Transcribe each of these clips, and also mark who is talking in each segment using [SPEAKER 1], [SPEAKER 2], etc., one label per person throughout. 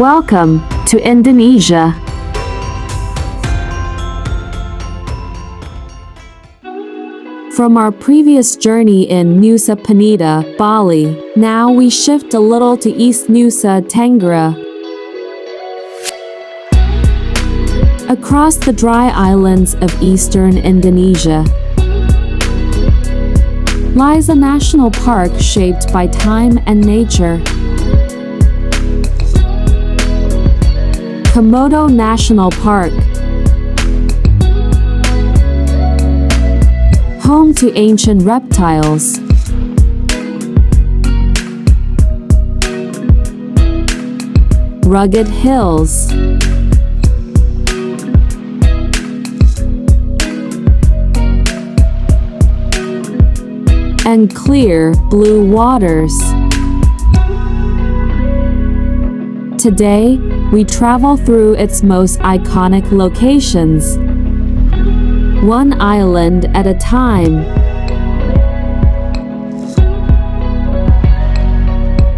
[SPEAKER 1] Welcome to Indonesia. From our previous journey in Nusa Penida, Bali, now we shift a little to East Nusa Tenggara. Across the dry islands of eastern Indonesia lies a national park shaped by time and nature. Komodo National Park. Home to ancient reptiles. Rugged hills. And clear, blue waters. Today, we travel through its most iconic locations, one island at a time.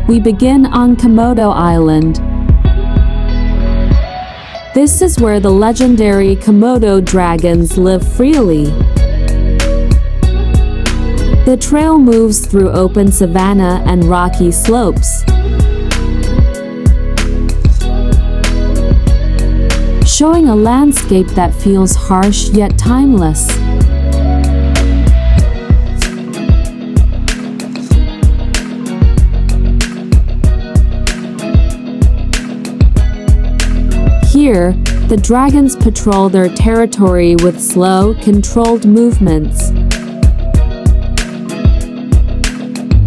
[SPEAKER 1] We begin on Komodo Island. This is where the legendary Komodo dragons live freely. The trail moves through open savanna and rocky slopes, showing a landscape that feels harsh yet timeless. Here, the dragons patrol their territory with slow, controlled movements.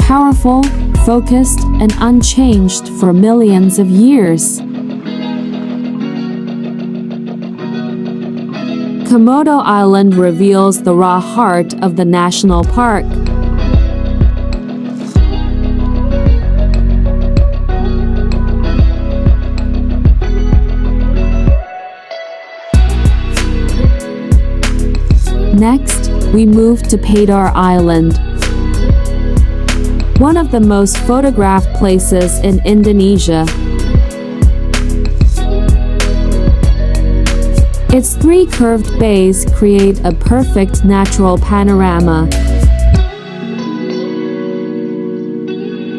[SPEAKER 1] Powerful, focused, and unchanged for millions of years. Komodo Island reveals the raw heart of the national park. Next, we move to Padar Island, one of the most photographed places in Indonesia. Its three curved bays create a perfect natural panorama,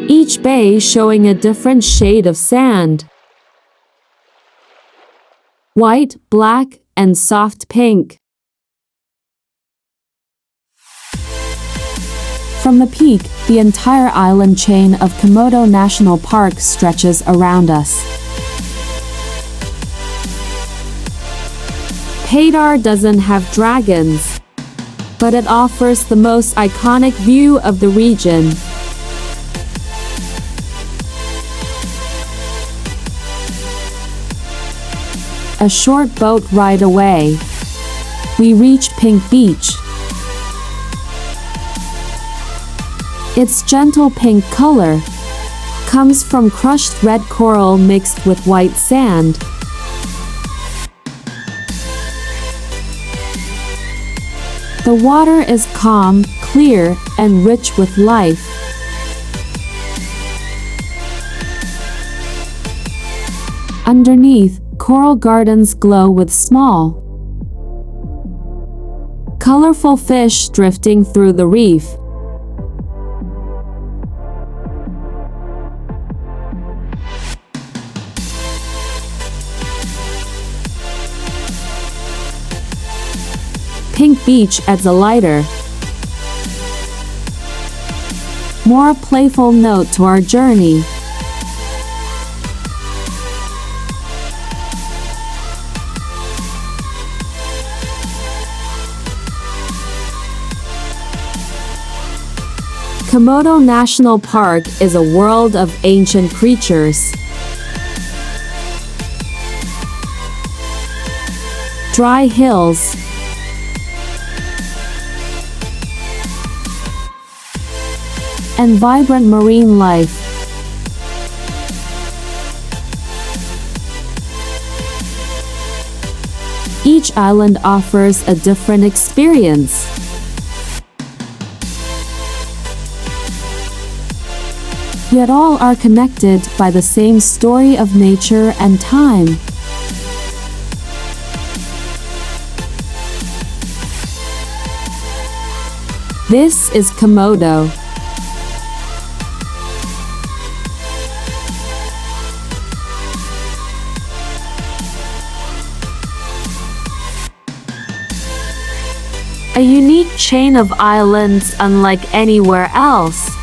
[SPEAKER 1] each bay showing a different shade of sand: white, black, and soft pink. From the peak, the entire island chain of Komodo National Park stretches around us. Padar doesn't have dragons, but it offers the most iconic view of the region. A short boat ride away, we reach Pink Beach. Its gentle pink color comes from crushed red coral mixed with white sand. The water is calm, clear, and rich with life. Underneath, coral gardens glow with small, colorful fish drifting through the reef. Pink Beach adds a lighter, more playful note to our journey. Komodo National Park is a world of ancient creatures. Dry hills, and vibrant marine life. Each island offers a different experience. yet all are connected by the same story of nature and time. This is Komodo. A unique chain of islands unlike anywhere else.